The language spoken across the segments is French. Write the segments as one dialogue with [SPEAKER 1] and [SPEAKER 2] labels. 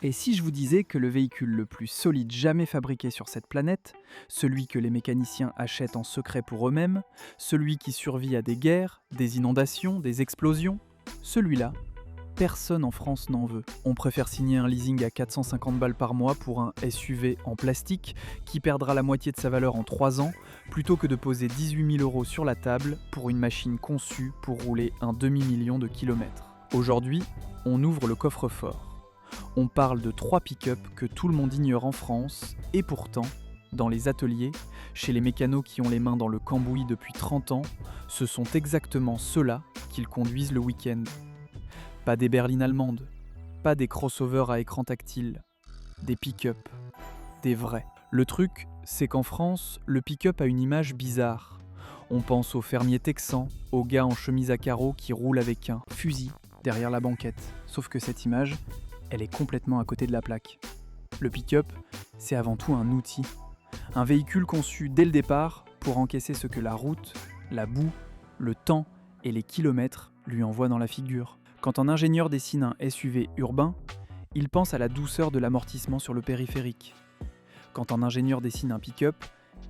[SPEAKER 1] Et si je vous disais que le véhicule le plus solide jamais fabriqué sur cette planète, celui que les mécaniciens achètent en secret pour eux-mêmes, celui qui survit à des guerres, des inondations, des explosions, celui-là, personne en France n'en veut. On préfère signer un leasing à 450 balles par mois pour un SUV en plastique qui perdra la moitié de sa valeur en 3 ans, plutôt que de poser 18 000 € sur la table pour une machine conçue pour rouler un demi-million de kilomètres. Aujourd'hui, on ouvre le coffre-fort. On parle de 3 pick-up que tout le monde ignore en France, et pourtant, dans les ateliers, chez les mécanos qui ont les mains dans le cambouis depuis 30 ans, ce sont exactement ceux-là qu'ils conduisent le week-end. Pas des berlines allemandes, pas des crossovers à écran tactile, des pick-up, des vrais. Le truc, c'est qu'en France, le pick-up a une image bizarre. On pense aux fermiers texans, aux gars en chemise à carreaux qui roulent avec un fusil derrière la banquette. Sauf que cette image, elle est complètement à côté de la plaque. Le pick-up, c'est avant tout un outil. Un véhicule conçu dès le départ pour encaisser ce que la route, la boue, le temps et les kilomètres lui envoient dans la figure. Quand un ingénieur dessine un SUV urbain, il pense à la douceur de l'amortissement sur le périphérique. Quand un ingénieur dessine un pick-up,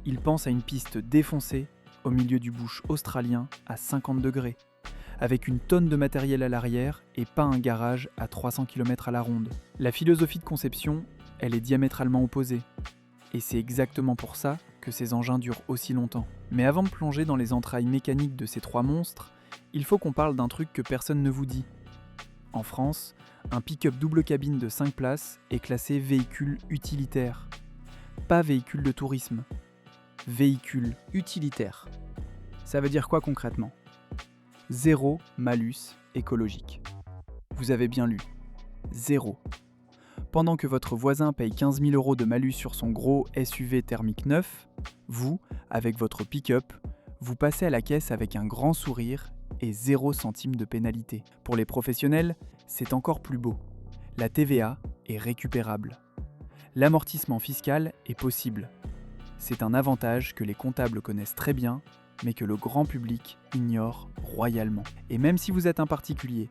[SPEAKER 1] il pense à une piste défoncée au milieu du bush australien à 50 degrés, avec une tonne de matériel à l'arrière et pas un garage à 300 km à la ronde. La philosophie de conception, elle est diamétralement opposée. Et c'est exactement pour ça que ces engins durent aussi longtemps. Mais avant de plonger dans les entrailles mécaniques de ces 3 monstres, il faut qu'on parle d'un truc que personne ne vous dit. En France, un pick-up double cabine de 5 places est classé véhicule utilitaire. Pas véhicule de tourisme. Véhicule utilitaire. Ça veut dire quoi concrètement ? Zéro malus écologique. Vous avez bien lu. Zéro. Pendant que votre voisin paye 15 000 € de malus sur son gros SUV thermique neuf, vous, avec votre pick-up, vous passez à la caisse avec un grand sourire et 0 centime de pénalité. Pour les professionnels, c'est encore plus beau. La TVA est récupérable. L'amortissement fiscal est possible. C'est un avantage que les comptables connaissent très bien, mais que le grand public ignore royalement. Et même si vous êtes un particulier,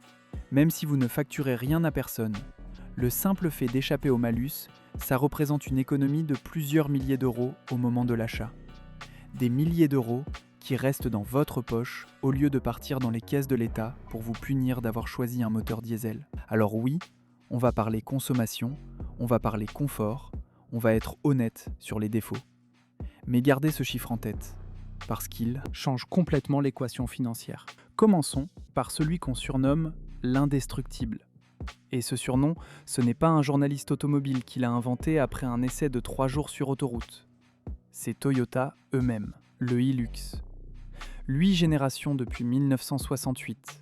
[SPEAKER 1] même si vous ne facturez rien à personne, le simple fait d'échapper au malus, ça représente une économie de plusieurs milliers d'euros au moment de l'achat. Des milliers d'euros qui restent dans votre poche au lieu de partir dans les caisses de l'État pour vous punir d'avoir choisi un moteur diesel. Alors oui, on va parler consommation, on va parler confort, on va être honnête sur les défauts. Mais gardez ce chiffre en tête, parce qu'il change complètement l'équation financière. Commençons par celui qu'on surnomme l'indestructible. Et ce surnom, ce n'est pas un journaliste automobile qui l'a inventé après un essai de 3 jours sur autoroute. C'est Toyota eux-mêmes, le Hilux. 8 générations depuis 1968.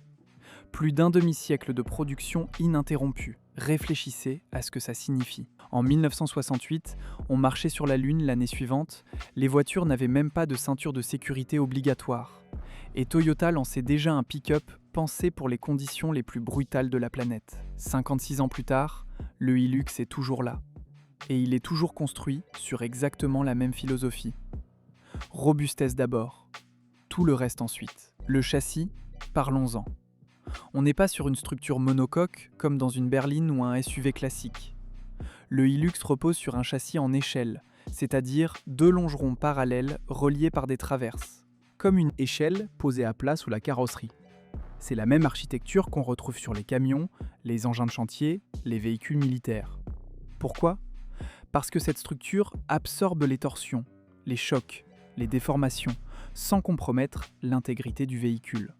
[SPEAKER 1] Plus d'un demi-siècle de production ininterrompue. Réfléchissez à ce que ça signifie. En 1968, on marchait sur la Lune l'année suivante, les voitures n'avaient même pas de ceinture de sécurité obligatoire. Et Toyota lançait déjà un pick-up pensé pour les conditions les plus brutales de la planète. 56 ans plus tard, le Hilux est toujours là. Et il est toujours construit sur exactement la même philosophie. Robustesse d'abord, tout le reste ensuite. Le châssis, parlons-en. On n'est pas sur une structure monocoque comme dans une berline ou un SUV classique. Le Hilux repose sur un châssis en échelle, c'est-à-dire 2 longerons parallèles reliés par des traverses, comme une échelle posée à plat sous la carrosserie. C'est la même architecture qu'on retrouve sur les camions, les engins de chantier, les véhicules militaires. Pourquoi ? Parce que cette structure absorbe les torsions, les chocs, les déformations, sans compromettre l'intégrité du véhicule.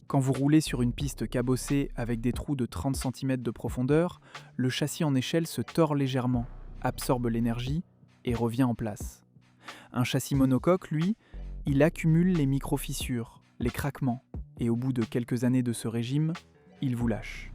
[SPEAKER 1] Quand vous roulez sur une piste cabossée avec des trous de 30 cm de profondeur, le châssis en échelle se tord légèrement, absorbe l'énergie et revient en place. Un châssis monocoque, lui, il accumule les micro-fissures, les craquements, et au bout de quelques années de ce régime, il vous lâche.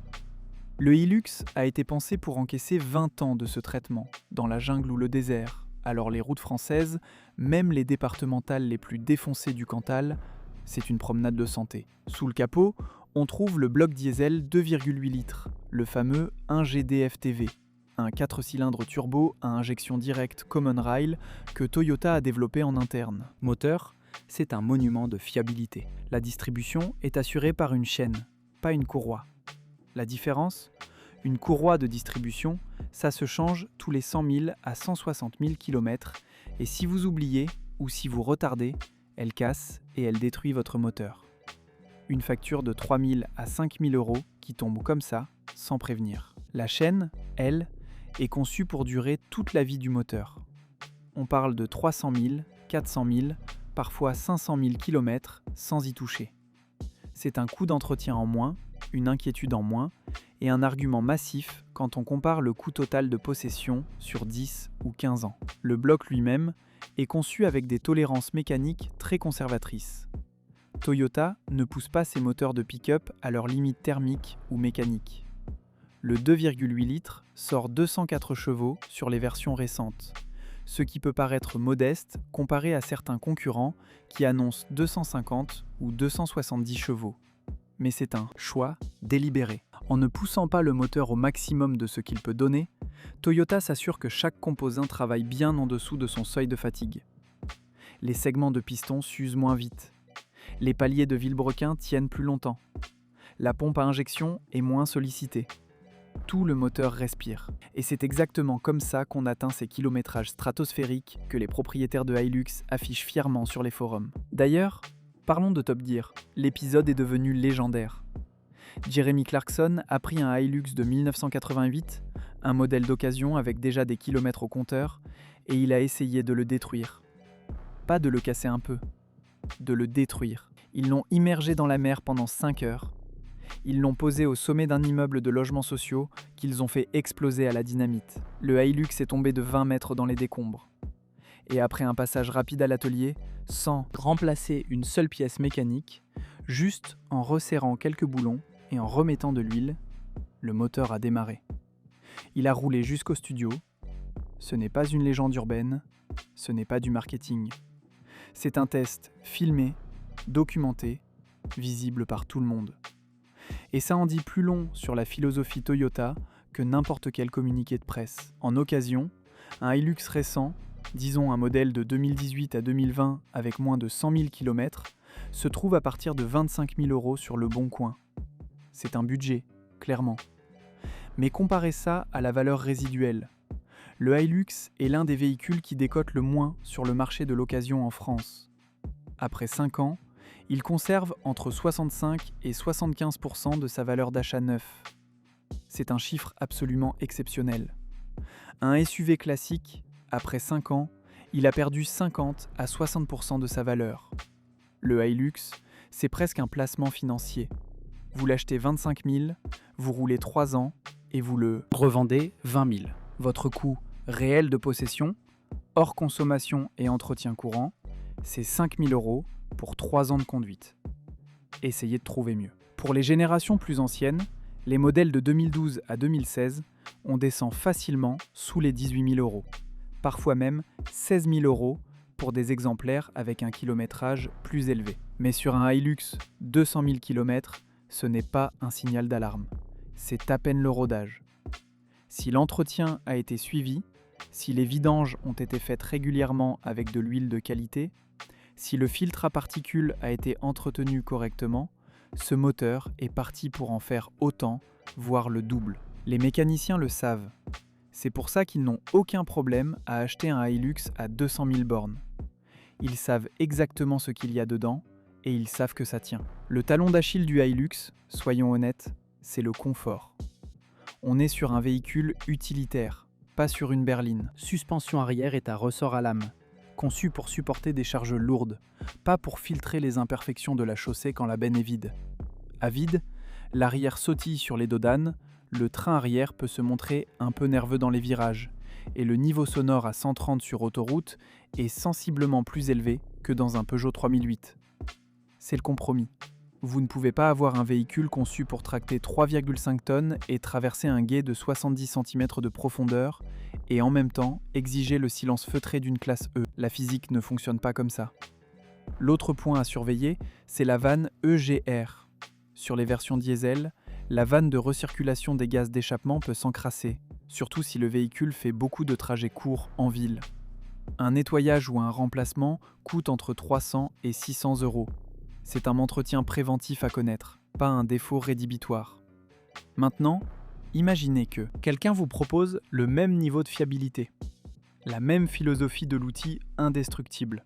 [SPEAKER 1] Le Hilux a été pensé pour encaisser 20 ans de ce traitement, dans la jungle ou le désert. Alors les routes françaises, même les départementales les plus défoncées du Cantal, c'est une promenade de santé. Sous le capot, on trouve le bloc diesel 2,8 litres, le fameux 1GDF-TV, un 4 cylindres turbo à injection directe Common Rail que Toyota a développé en interne. Moteur, c'est un monument de fiabilité. La distribution est assurée par une chaîne, pas une courroie. La différence ? Une courroie de distribution, ça se change tous les 100 000 à 160 000 km, et si vous oubliez ou si vous retardez, elle casse et elle détruit votre moteur. Une facture de 3 000 à 5 000 euros qui tombe comme ça, sans prévenir. La chaîne, elle, est conçue pour durer toute la vie du moteur. On parle de 300 000, 400 000, parfois 500 000 km sans y toucher. C'est un coût d'entretien en moins, une inquiétude en moins, et un argument massif quand on compare le coût total de possession sur 10 ou 15 ans. Le bloc lui-même est conçu avec des tolérances mécaniques très conservatrices. Toyota ne pousse pas ses moteurs de pick-up à leur limite thermique ou mécanique. Le 2,8 litres sort 204 chevaux sur les versions récentes, ce qui peut paraître modeste comparé à certains concurrents qui annoncent 250 ou 270 chevaux. Mais c'est un choix délibéré. En ne poussant pas le moteur au maximum de ce qu'il peut donner, Toyota s'assure que chaque composant travaille bien en dessous de son seuil de fatigue. Les segments de piston s'usent moins vite. Les paliers de vilebrequin tiennent plus longtemps. La pompe à injection est moins sollicitée. Tout le moteur respire. Et c'est exactement comme ça qu'on atteint ces kilométrages stratosphériques que les propriétaires de Hilux affichent fièrement sur les forums. D'ailleurs, parlons de Top Gear. L'épisode est devenu légendaire. Jeremy Clarkson a pris un Hilux de 1988, un modèle d'occasion avec déjà des kilomètres au compteur, et il a essayé de le détruire. Pas de le casser un peu, de le détruire. Ils l'ont immergé dans la mer pendant 5 heures. Ils l'ont posé au sommet d'un immeuble de logements sociaux qu'ils ont fait exploser à la dynamite. Le Hilux est tombé de 20 mètres dans les décombres. Et après un passage rapide à l'atelier, sans remplacer une seule pièce mécanique, juste en resserrant quelques boulons et en remettant de l'huile, le moteur a démarré. Il a roulé jusqu'au studio. Ce n'est pas une légende urbaine, ce n'est pas du marketing. C'est un test filmé, documenté, visible par tout le monde. Et ça en dit plus long sur la philosophie Toyota que n'importe quel communiqué de presse. En occasion, un Hilux récent, disons un modèle de 2018 à 2020 avec moins de 100 000 km, se trouve à partir de 25 000 euros sur le bon coin. C'est un budget, clairement. Mais comparez ça à la valeur résiduelle. Le Hilux est l'un des véhicules qui décote le moins sur le marché de l'occasion en France. Après 5 ans, il conserve entre 65 et 75% de sa valeur d'achat neuf. C'est un chiffre absolument exceptionnel. Un SUV classique, après 5 ans, il a perdu 50 à 60% de sa valeur. Le Hilux, c'est presque un placement financier. Vous l'achetez 25 000, vous roulez 3 ans et vous le revendez 20 000. Votre coût réel de possession, hors consommation et entretien courant, c'est 5 000 euros pour 3 ans de conduite. Essayez de trouver mieux. Pour les générations plus anciennes, les modèles de 2012 à 2016, on descend facilement sous les 18 000 euros. Parfois même 16 000 euros pour des exemplaires avec un kilométrage plus élevé. Mais sur un Hilux 200 000 km, ce n'est pas un signal d'alarme. C'est à peine le rodage. Si l'entretien a été suivi, si les vidanges ont été faites régulièrement avec de l'huile de qualité, si le filtre à particules a été entretenu correctement, ce moteur est parti pour en faire autant, voire le double. Les mécaniciens le savent. C'est pour ça qu'ils n'ont aucun problème à acheter un Hilux à 200 000 bornes. Ils savent exactement ce qu'il y a dedans et ils savent que ça tient. Le talon d'Achille du Hilux, soyons honnêtes, c'est le confort. On est sur un véhicule utilitaire, pas sur une berline. Suspension arrière est à ressort à lame, conçue pour supporter des charges lourdes, pas pour filtrer les imperfections de la chaussée quand la benne est vide. À vide, l'arrière sautille sur les dos d'âne, le train arrière peut se montrer un peu nerveux dans les virages, et le niveau sonore à 130 sur autoroute est sensiblement plus élevé que dans un Peugeot 3008. C'est le compromis. Vous ne pouvez pas avoir un véhicule conçu pour tracter 3,5 tonnes et traverser un gué de 70 cm de profondeur et en même temps exiger le silence feutré d'une classe E. La physique ne fonctionne pas comme ça. L'autre point à surveiller, c'est la vanne EGR. Sur les versions diesel, la vanne de recirculation des gaz d'échappement peut s'encrasser, surtout si le véhicule fait beaucoup de trajets courts en ville. Un nettoyage ou un remplacement coûte entre 300 et 600 euros. C'est un entretien préventif à connaître, pas un défaut rédhibitoire. Maintenant, Imaginez que quelqu'un vous propose le même niveau de fiabilité, la même philosophie de l'outil indestructible,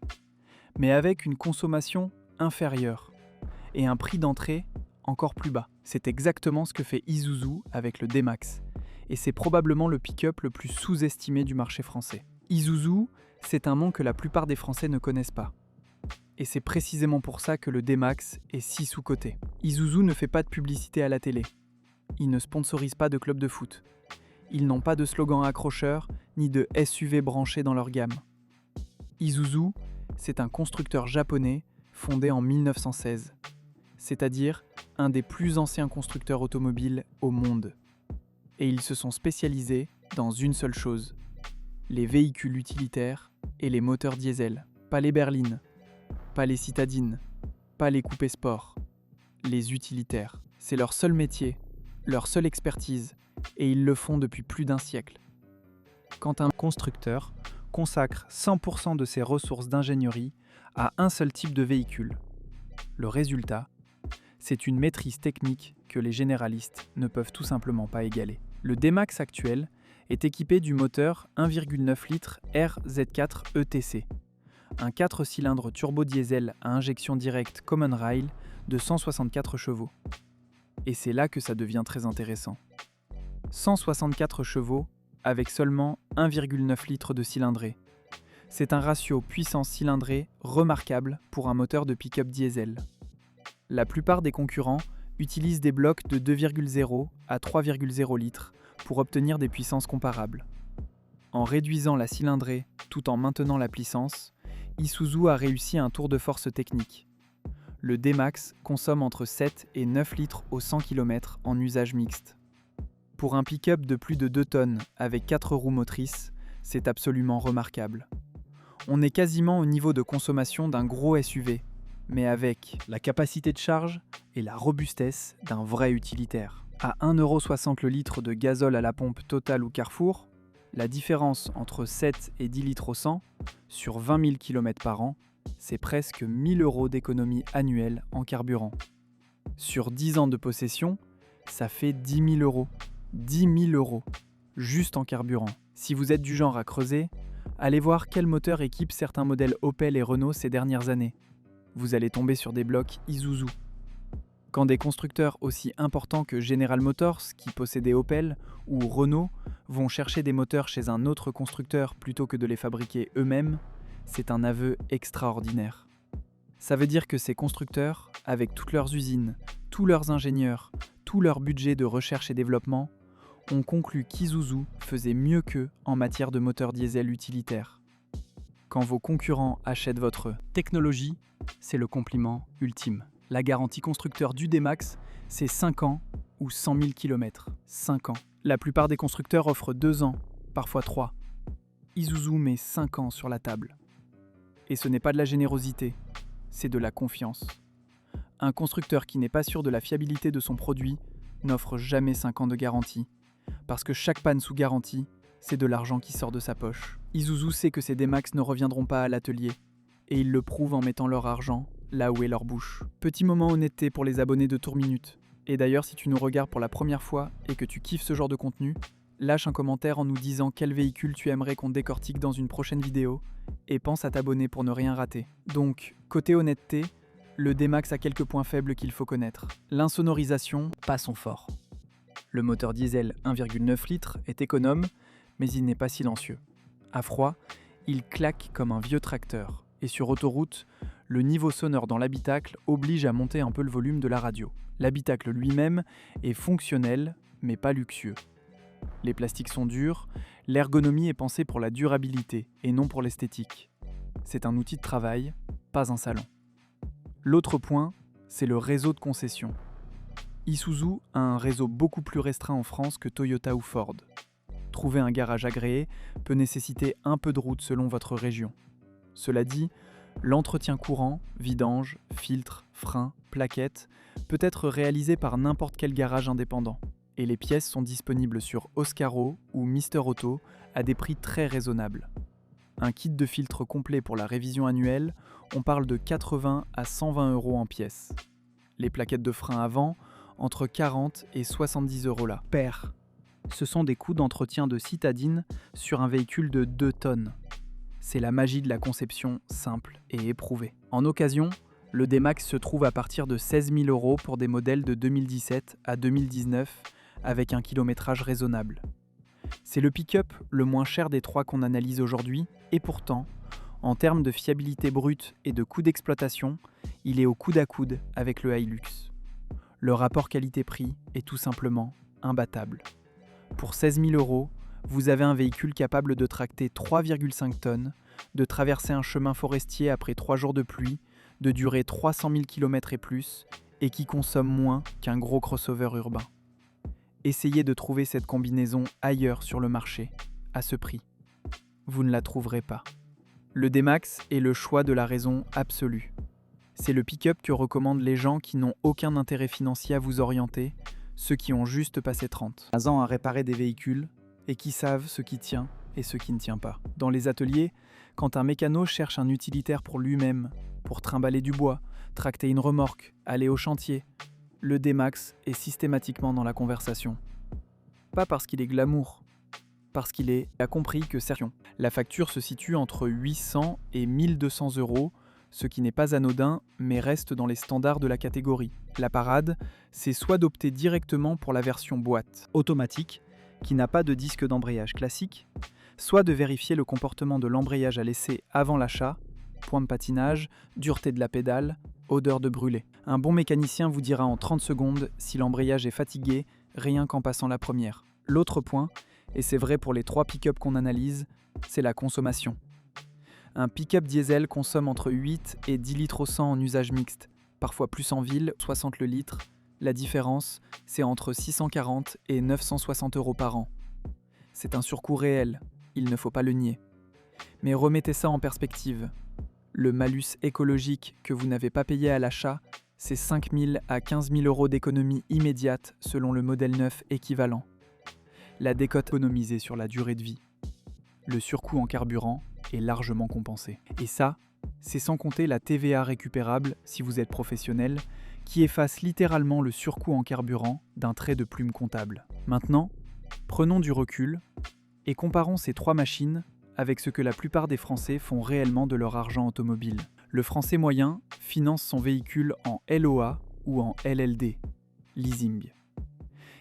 [SPEAKER 1] mais avec une consommation inférieure et un prix d'entrée encore plus bas. C'est exactement ce que fait Isuzu avec le D-Max, et c'est probablement le pick-up le plus sous-estimé du marché français. Isuzu, c'est un nom que la plupart des Français ne connaissent pas. Et c'est précisément pour ça que le D-Max est si sous-coté. Isuzu ne fait pas de publicité à la télé. Ils ne sponsorisent pas de club de foot. Ils n'ont pas de slogan accrocheur ni de SUV branchés dans leur gamme. Isuzu, c'est un constructeur japonais fondé en 1916, c'est-à-dire un des plus anciens constructeurs automobiles au monde. Et ils se sont spécialisés dans une seule chose, les véhicules utilitaires et les moteurs diesel. Pas les berlines, pas les citadines, pas les coupés sport, les utilitaires. C'est leur seul métier, leur seule expertise, et ils le font depuis plus d'un siècle. Quand un constructeur consacre 100% de ses ressources d'ingénierie à un seul type de véhicule, le résultat, c'est une maîtrise technique que les généralistes ne peuvent tout simplement pas égaler. Le D-Max actuel est équipé du moteur 1,9 litres RZ4 ETC, un 4 cylindres turbo-diesel à injection directe Common Rail de 164 chevaux. Et c'est là que ça devient très intéressant. 164 chevaux avec seulement 1,9 litres de cylindrée. C'est un ratio puissance cylindrée remarquable pour un moteur de pick-up diesel. La plupart des concurrents utilisent des blocs de 2,0 à 3,0 litres pour obtenir des puissances comparables. En réduisant la cylindrée tout en maintenant la puissance, Isuzu a réussi un tour de force technique. Le D-Max consomme entre 7 et 9 litres au 100 km en usage mixte. Pour un pick-up de plus de 2 tonnes avec 4 roues motrices, c'est absolument remarquable. On est quasiment au niveau de consommation d'un gros SUV, mais avec la capacité de charge et la robustesse d'un vrai utilitaire. À 1,60€ le litre de gazole à la pompe Total ou Carrefour, la différence entre 7 et 10 litres au 100 sur 20 000 km par an, c'est presque 1 000 € d'économie annuelle en carburant. Sur 10 ans de possession, ça fait 10 000 €. 10 000 €, juste en carburant. Si vous êtes du genre à creuser, allez voir quel moteur équipe certains modèles Opel et Renault ces dernières années. Vous allez tomber sur des blocs Isuzu. Quand des constructeurs aussi importants que General Motors, qui possédait Opel, ou Renault, vont chercher des moteurs chez un autre constructeur plutôt que de les fabriquer eux-mêmes, c'est un aveu extraordinaire. Ça veut dire que ces constructeurs, avec toutes leurs usines, tous leurs ingénieurs, tout leur budget de recherche et développement, ont conclu qu'Isuzu faisait mieux qu'eux en matière de moteurs diesel utilitaires. Quand vos concurrents achètent votre technologie, c'est le compliment ultime. La garantie constructeur du D-Max, c'est 5 ans ou 100 000 km. 5 ans. La plupart des constructeurs offrent 2 ans, parfois 3. Isuzu met 5 ans sur la table. Et ce n'est pas de la générosité, c'est de la confiance. Un constructeur qui n'est pas sûr de la fiabilité de son produit n'offre jamais 5 ans de garantie. Parce que chaque panne sous garantie, c'est de l'argent qui sort de sa poche. Isuzu sait que ces D-Max ne reviendront pas à l'atelier. Et ils le prouvent en mettant leur argent là où est leur bouche. Petit moment honnêteté pour les abonnés de Tour Minute. Et d'ailleurs, si tu nous regardes pour la première fois et que tu kiffes ce genre de contenu, lâche un commentaire en nous disant quel véhicule tu aimerais qu'on décortique dans une prochaine vidéo et pense à t'abonner pour ne rien rater. Donc, côté honnêteté, le D-Max a quelques points faibles qu'il faut connaître. L'insonorisation, pas son fort. Le moteur diesel 1,9 litres est économe, mais il n'est pas silencieux. À froid, il claque comme un vieux tracteur. Et sur autoroute, le niveau sonore dans l'habitacle oblige à monter un peu le volume de la radio. L'habitacle lui-même est fonctionnel, mais pas luxueux. Les plastiques sont durs, l'ergonomie est pensée pour la durabilité et non pour l'esthétique. C'est un outil de travail, pas un salon. L'autre point, c'est le réseau de concessions. Isuzu a un réseau beaucoup plus restreint en France que Toyota ou Ford. Trouver un garage agréé peut nécessiter un peu de route selon votre région. Cela dit, l'entretien courant, vidange, filtre, frein, plaquettes, peut être réalisé par n'importe quel garage indépendant. Et les pièces sont disponibles sur Oscaro ou Mister Auto à des prix très raisonnables. Un kit de filtre complet pour la révision annuelle, on parle de 80 à 120 € en pièces. Les plaquettes de frein avant, entre 40 et 70 € la paire. Ce sont des coûts d'entretien de citadine sur un véhicule de 2 tonnes. C'est la magie de la conception simple et éprouvée. En occasion, le D-Max se trouve à partir de 16 000 € pour des modèles de 2017 à 2019 avec un kilométrage raisonnable. C'est le pick-up le moins cher des 3 qu'on analyse aujourd'hui et pourtant, en termes de fiabilité brute et de coût d'exploitation, il est au coude à coude avec le Hilux. Le rapport qualité-prix est tout simplement imbattable. Pour 16 000 €, vous avez un véhicule capable de tracter 3,5 tonnes, de traverser un chemin forestier après 3 jours de pluie, de durer 300 000 km et plus, et qui consomme moins qu'un gros crossover urbain. Essayez de trouver cette combinaison ailleurs sur le marché, à ce prix. Vous ne la trouverez pas. Le D-Max est le choix de la raison absolue. C'est le pick-up que recommandent les gens qui n'ont aucun intérêt financier à vous orienter, ceux qui ont juste passé 30 ans à réparer des véhicules et qui savent ce qui tient et ce qui ne tient pas. Dans les ateliers, quand un mécano cherche un utilitaire pour lui-même, pour trimballer du bois, tracter une remorque, aller au chantier, le D-Max est systématiquement dans la conversation. Pas parce qu'il est glamour, parce qu'il a compris que la facture se situe entre 800 et 1200 €, ce qui n'est pas anodin, mais reste dans les standards de la catégorie. La parade, c'est soit d'opter directement pour la version boîte, automatique, qui n'a pas de disque d'embrayage classique, soit de vérifier le comportement de l'embrayage à l'essai avant l'achat, point de patinage, dureté de la pédale, odeur de brûlé. Un bon mécanicien vous dira en 30 secondes si l'embrayage est fatigué, rien qu'en passant la première. L'autre point, et c'est vrai pour les 3 pick-up qu'on analyse, c'est la consommation. Un pick-up diesel consomme entre 8 et 10 litres au 100 en usage mixte, parfois plus en ville, 60 le litre. La différence, c'est entre 640 et 960 € par an. C'est un surcoût réel, il ne faut pas le nier. Mais remettez ça en perspective. Le malus écologique que vous n'avez pas payé à l'achat, c'est 5 000 à 15 000 € d'économie immédiate selon le modèle neuf équivalent. La décote économisée sur la durée de vie. Le surcoût en carburant est largement compensé. Et ça, c'est sans compter la TVA récupérable, si vous êtes professionnel, qui efface littéralement le surcoût en carburant d'un trait de plume comptable. Maintenant, prenons du recul et comparons ces 3 machines avec ce que la plupart des Français font réellement de leur argent automobile. Le Français moyen finance son véhicule en LOA ou en LLD, leasing.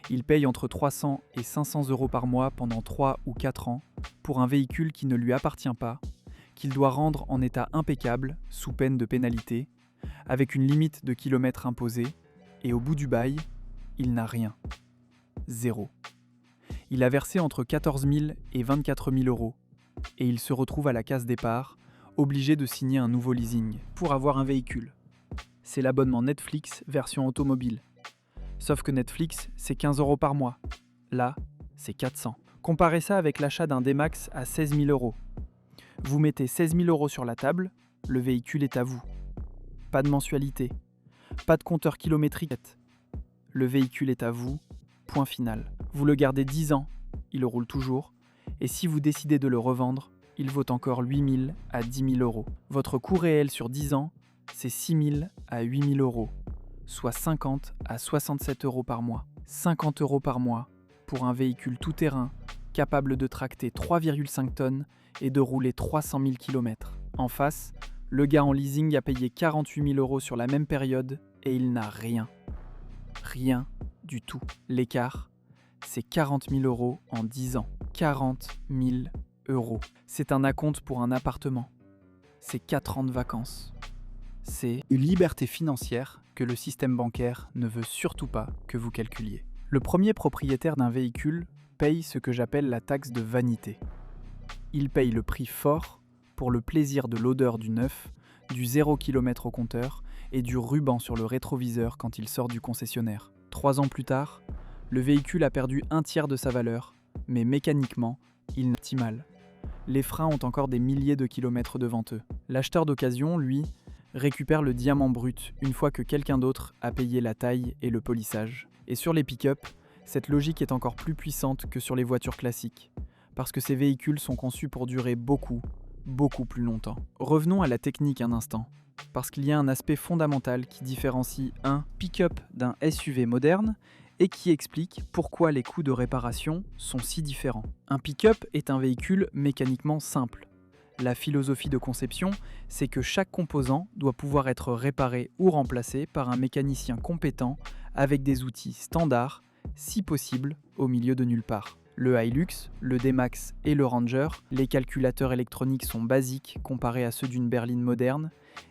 [SPEAKER 1] Il paye entre 300 et 500 € par mois pendant 3 ou 4 ans pour un véhicule qui ne lui appartient pas, qu'il doit rendre en état impeccable, sous peine de pénalité, avec une limite de kilomètres imposée, et au bout du bail, il n'a rien. Zéro. Il a versé entre 14 000 et 24 000 €, et il se retrouve à la case départ, obligé de signer un nouveau leasing pour avoir un véhicule. C'est l'abonnement Netflix version automobile. Sauf que Netflix, c'est 15 € par mois. Là, c'est 400. Comparez ça avec l'achat d'un D-Max à 16 000 €. Vous mettez 16 000 € sur la table, le véhicule est à vous. Pas de mensualité, pas de compteur kilométrique. Le véhicule est à vous, point final. Vous le gardez 10 ans, il roule toujours, et si vous décidez de le revendre, il vaut encore 8 000 à 10 000 €. Votre coût réel sur 10 ans, c'est 6 000 à 8 000 €, soit 50 à 67 € par mois. 50 € par mois pour un véhicule tout-terrain capable de tracter 3,5 tonnes et de rouler 300 000 km. En face, le gars en leasing a payé 48 000 € sur la même période et il n'a rien. Rien du tout. L'écart, c'est 40 000 € en 10 ans. 40 000 €. C'est un acompte pour un appartement. C'est 4 ans de vacances. C'est une liberté financière que le système bancaire ne veut surtout pas que vous calculiez. Le premier propriétaire d'un véhicule paye ce que j'appelle la taxe de vanité. Il paye le prix fort pour le plaisir de l'odeur du neuf, du 0 km au compteur et du ruban sur le rétroviseur quand il sort du concessionnaire. 3 ans plus tard, le véhicule a perdu un tiers de sa valeur, mais mécaniquement, il n'est pas mal. Les freins ont encore des milliers de kilomètres devant eux. L'acheteur d'occasion, lui, récupère le diamant brut une fois que quelqu'un d'autre a payé la taille et le polissage. Et sur les pick-up, cette logique est encore plus puissante que sur les voitures classiques, parce que ces véhicules sont conçus pour durer beaucoup plus longtemps. Revenons à la technique un instant, parce qu'il y a un aspect fondamental qui différencie un pick-up d'un SUV moderne et qui explique pourquoi les coûts de réparation sont si différents. Un pick-up est un véhicule mécaniquement simple. La philosophie de conception, c'est que chaque composant doit pouvoir être réparé ou remplacé par un mécanicien compétent avec des outils standards, si possible au milieu de nulle part. Le Hilux, le D-Max et le Ranger, les calculateurs électroniques sont basiques comparés à ceux d'une berline moderne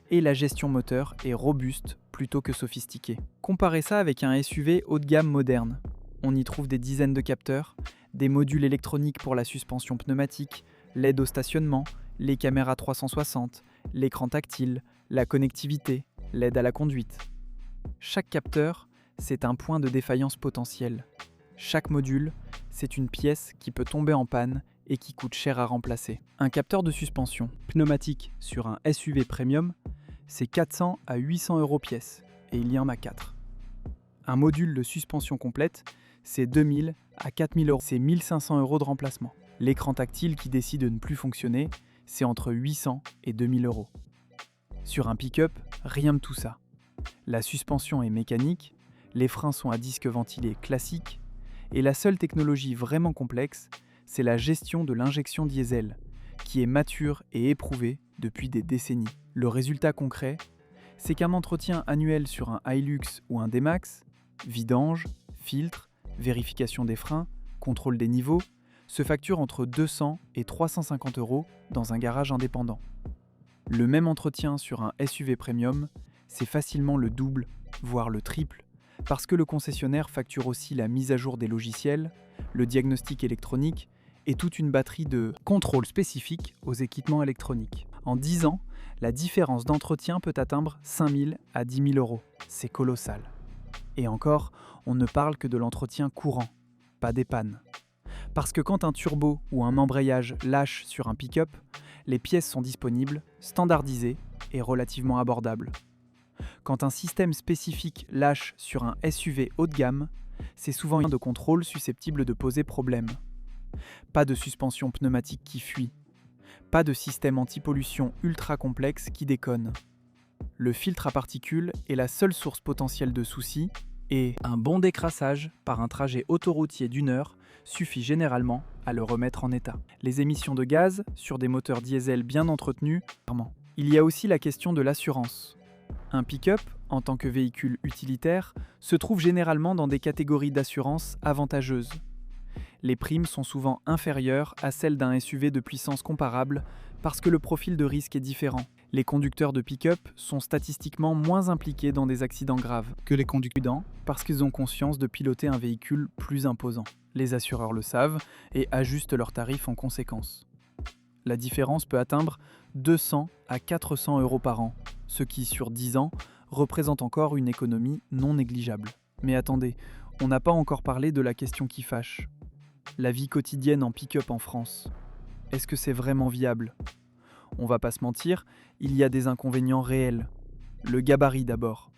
[SPEAKER 1] et la gestion moteur est robuste plutôt que sophistiquée. Comparez ça avec un SUV haut de gamme moderne. On y trouve des dizaines de capteurs, des modules électroniques pour la suspension pneumatique, l'aide au stationnement, les caméras 360, l'écran tactile, la connectivité, l'aide à la conduite. Chaque capteur, c'est un point de défaillance potentiel. Chaque module, c'est une pièce qui peut tomber en panne et qui coûte cher à remplacer. Un capteur de suspension pneumatique sur un SUV premium, c'est 400 à 800 € pièce, et il y en a 4. Un module de suspension complète, c'est 2000 à 4000 €, c'est 1500 € de remplacement. L'écran tactile qui décide de ne plus fonctionner, c'est entre 800 et 2000 €. Sur un pick-up, rien de tout ça. La suspension est mécanique, les freins sont à disque ventilé classique, et la seule technologie vraiment complexe, c'est la gestion de l'injection diesel, qui est mature et éprouvée depuis des décennies. Le résultat concret, c'est qu'un entretien annuel sur un Hilux ou un D-Max, vidange, filtre, vérification des freins, contrôle des niveaux, se facture entre 200 et 350 € dans un garage indépendant. Le même entretien sur un SUV premium, c'est facilement le double, voire le triple, parce que le concessionnaire facture aussi la mise à jour des logiciels, le diagnostic électronique et toute une batterie de contrôles spécifiques aux équipements électroniques. En 10 ans, la différence d'entretien peut atteindre 5 000 à 10 000 €. C'est colossal. Et encore, on ne parle que de l'entretien courant, pas des pannes. Parce que quand un turbo ou un embrayage lâche sur un pick-up, les pièces sont disponibles, standardisées et relativement abordables. Quand un système spécifique lâche sur un SUV haut de gamme, c'est souvent un de contrôle susceptible de poser problème. Pas de suspension pneumatique qui fuit. Pas de système anti-pollution ultra complexe qui déconne. Le filtre à particules est la seule source potentielle de soucis et un bon décrassage par un trajet autoroutier d'1 heure suffit généralement à le remettre en état. Les émissions de gaz sur des moteurs diesel bien entretenus, il y a aussi la question de l'assurance. Un pick-up, en tant que véhicule utilitaire, se trouve généralement dans des catégories d'assurance avantageuses. Les primes sont souvent inférieures à celles d'un SUV de puissance comparable parce que le profil de risque est différent. Les conducteurs de pick-up sont statistiquement moins impliqués dans des accidents graves que les conducteurs parce qu'ils ont conscience de piloter un véhicule plus imposant. Les assureurs le savent et ajustent leurs tarifs en conséquence. La différence peut atteindre 200 à 400 € par an, ce qui, sur 10 ans, représente encore une économie non négligeable. Mais attendez, on n'a pas encore parlé de la question qui fâche. La vie quotidienne en pick-up en France. Est-ce que c'est vraiment viable ? On va pas se mentir, il y a des inconvénients réels. Le gabarit d'abord.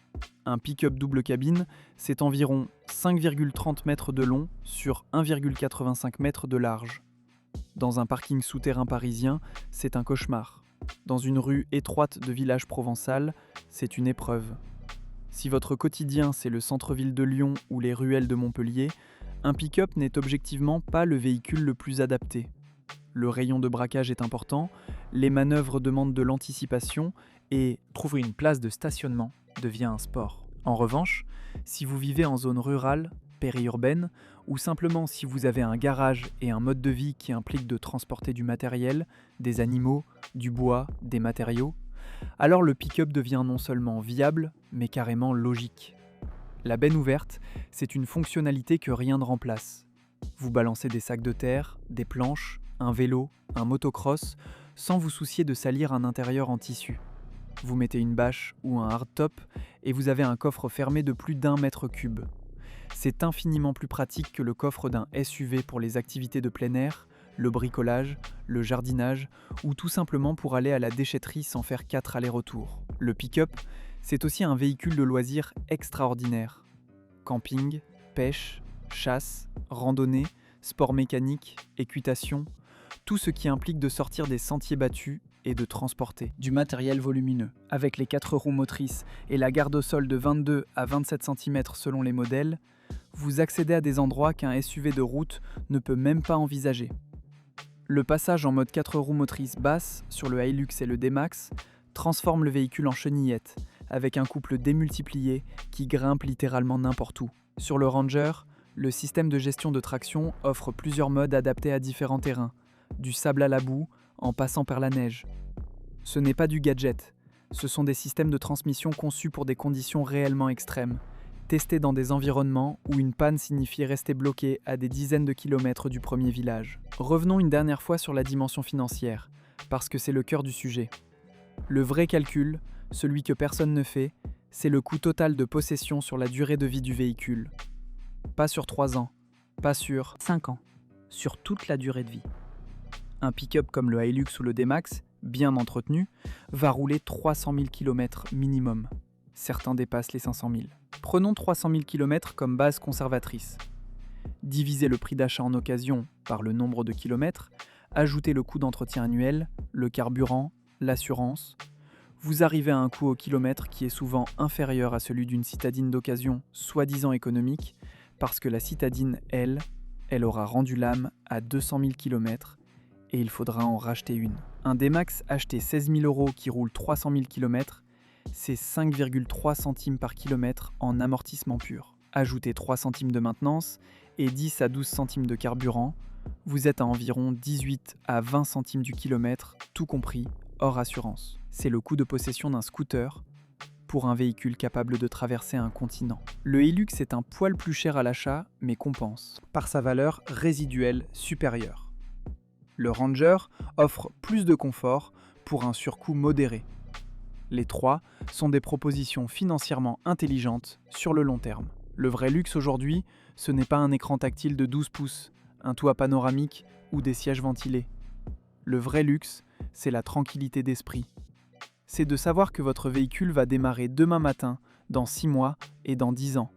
[SPEAKER 1] Un pick-up double cabine, c'est environ 5,30 mètres de long sur 1,85 mètres de large. Dans un parking souterrain parisien, c'est un cauchemar. Dans une rue étroite de village provençal, c'est une épreuve. Si votre quotidien c'est le centre-ville de Lyon ou les ruelles de Montpellier, un pick-up n'est objectivement pas le véhicule le plus adapté. Le rayon de braquage est important, les manœuvres demandent de l'anticipation et trouver une place de stationnement devient un sport. En revanche, si vous vivez en zone rurale, périurbaine, ou simplement si vous avez un garage et un mode de vie qui implique de transporter du matériel, des animaux, du bois, des matériaux, alors le pick-up devient non seulement viable, mais carrément logique. La benne ouverte, c'est une fonctionnalité que rien ne remplace. Vous balancez des sacs de terre, des planches, un vélo, un motocross, sans vous soucier de salir un intérieur en tissu. Vous mettez une bâche ou un hardtop et vous avez un coffre fermé de plus d'1 mètre cube. C'est infiniment plus pratique que le coffre d'un SUV pour les activités de plein air, le bricolage, le jardinage ou tout simplement pour aller à la déchetterie sans faire 4 allers-retours. Le pick-up, c'est aussi un véhicule de loisirs extraordinaire. Camping, pêche, chasse, randonnée, sport mécanique, équitation, tout ce qui implique de sortir des sentiers battus et de transporter du matériel volumineux. Avec les 4 roues motrices et la garde au sol de 22 à 27 cm selon les modèles, vous accédez à des endroits qu'un SUV de route ne peut même pas envisager. Le passage en mode 4 roues motrices basses sur le Hilux et le D-Max transforme le véhicule en chenillette, avec un couple démultiplié qui grimpe littéralement n'importe où. Sur le Ranger, le système de gestion de traction offre plusieurs modes adaptés à différents terrains, du sable à la boue en passant par la neige. Ce n'est pas du gadget, ce sont des systèmes de transmission conçus pour des conditions réellement extrêmes, testés dans des environnements où une panne signifie rester bloqué à des dizaines de kilomètres du premier village. Revenons une dernière fois sur la dimension financière, parce que c'est le cœur du sujet. Le vrai calcul, celui que personne ne fait, c'est le coût total de possession sur la durée de vie du véhicule. Pas sur 3 ans, pas sur 5 ans, sur toute la durée de vie. Un pick-up comme le Hilux ou le D-Max, bien entretenu, va rouler 300 000 km minimum. Certains dépassent les 500 000. Prenons 300 000 km comme base conservatrice. Divisez le prix d'achat en occasion par le nombre de kilomètres, ajoutez le coût d'entretien annuel, le carburant, l'assurance. Vous arrivez à un coût au kilomètre qui est souvent inférieur à celui d'une citadine d'occasion soi-disant économique, parce que la citadine, elle aura rendu l'âme à 200 000 km et il faudra en racheter une. Un D-Max acheté 16 000 € qui roule 300 000 km, c'est 5,3 centimes par kilomètre en amortissement pur. Ajoutez 3 centimes de maintenance et 10 à 12 centimes de carburant, vous êtes à environ 18 à 20 centimes du kilomètre, tout compris, hors assurance. C'est le coût de possession d'un scooter pour un véhicule capable de traverser un continent. Le Hilux est un poil plus cher à l'achat, mais compense, par sa valeur résiduelle supérieure. Le Ranger offre plus de confort pour un surcoût modéré. Les trois sont des propositions financièrement intelligentes sur le long terme. Le vrai luxe aujourd'hui, ce n'est pas un écran tactile de 12 pouces, un toit panoramique ou des sièges ventilés. Le vrai luxe, c'est la tranquillité d'esprit. C'est de savoir que votre véhicule va démarrer demain matin, dans 6 mois et dans 10 ans.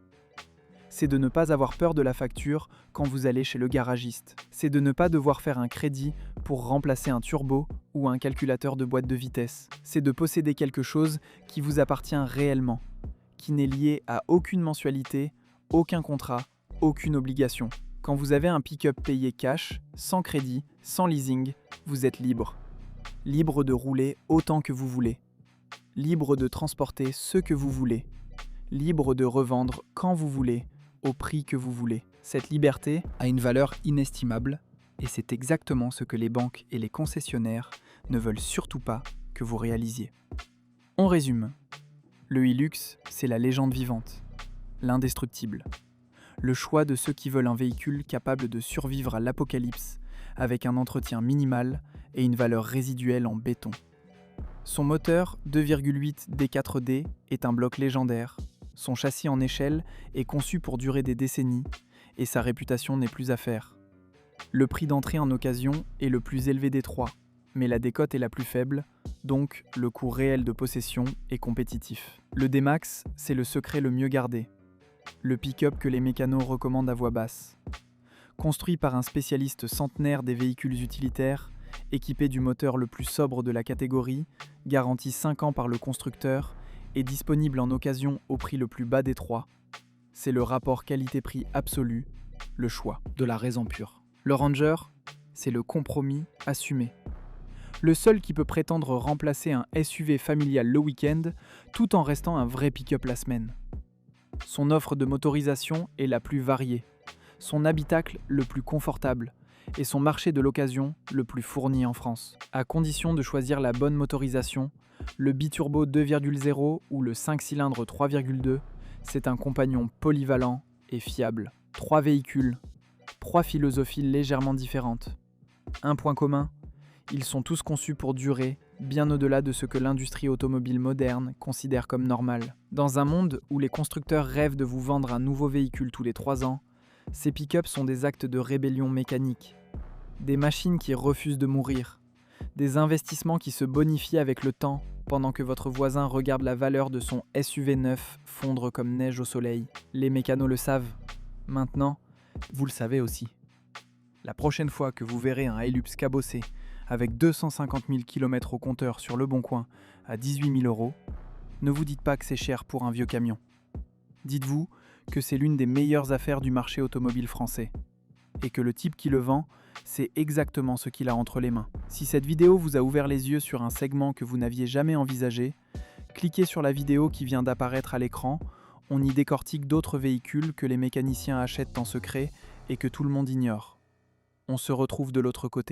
[SPEAKER 1] C'est de ne pas avoir peur de la facture quand vous allez chez le garagiste. C'est de ne pas devoir faire un crédit pour remplacer un turbo ou un calculateur de boîte de vitesse. C'est de posséder quelque chose qui vous appartient réellement, qui n'est lié à aucune mensualité, aucun contrat, aucune obligation. Quand vous avez un pick-up payé cash, sans crédit, sans leasing, vous êtes libre. Libre de rouler autant que vous voulez. Libre de transporter ce que vous voulez. Libre de revendre quand vous voulez, au prix que vous voulez. Cette liberté a une valeur inestimable et c'est exactement ce que les banques et les concessionnaires ne veulent surtout pas que vous réalisiez. On résume. Le Hilux, c'est la légende vivante, l'indestructible. Le choix de ceux qui veulent un véhicule capable de survivre à l'apocalypse avec un entretien minimal et une valeur résiduelle en béton. Son moteur 2,8 D4D est un bloc légendaire. Son châssis en échelle est conçu pour durer des décennies et sa réputation n'est plus à faire. Le prix d'entrée en occasion est le plus élevé des trois, mais la décote est la plus faible, donc le coût réel de possession est compétitif. Le D-Max, c'est le secret le mieux gardé. Le pick-up que les mécanos recommandent à voix basse. Construit par un spécialiste centenaire des véhicules utilitaires, équipé du moteur le plus sobre de la catégorie, garanti 5 ans par le constructeur et disponible en occasion au prix le plus bas des trois. C'est le rapport qualité-prix absolu, le choix de la raison pure. Le Ranger, c'est le compromis assumé. Le seul qui peut prétendre remplacer un SUV familial le week-end tout en restant un vrai pick-up la semaine. Son offre de motorisation est la plus variée, son habitacle le plus confortable et son marché de l'occasion le plus fourni en France. À condition de choisir la bonne motorisation, le biturbo 2,0 ou le 5 cylindres 3,2, c'est un compagnon polyvalent et fiable. 3 véhicules, 3 philosophies légèrement différentes. Un point commun, ils sont tous conçus pour durer, bien au-delà de ce que l'industrie automobile moderne considère comme normal. Dans un monde où les constructeurs rêvent de vous vendre un nouveau véhicule tous les 3 ans, ces pick-ups sont des actes de rébellion mécanique, des machines qui refusent de mourir, des investissements qui se bonifient avec le temps pendant que votre voisin regarde la valeur de son SUV neuf fondre comme neige au soleil. Les mécanos le savent. Maintenant, vous le savez aussi. La prochaine fois que vous verrez un Hilux cabossé avec 250 000 km au compteur sur Le Bon Coin à 18 000 €, ne vous dites pas que c'est cher pour un vieux camion. Dites-vous que c'est l'une des meilleures affaires du marché automobile français. Et que le type qui le vend, c'est exactement ce qu'il a entre les mains. Si cette vidéo vous a ouvert les yeux sur un segment que vous n'aviez jamais envisagé, cliquez sur la vidéo qui vient d'apparaître à l'écran. On y décortique d'autres véhicules que les mécaniciens achètent en secret et que tout le monde ignore. On se retrouve de l'autre côté.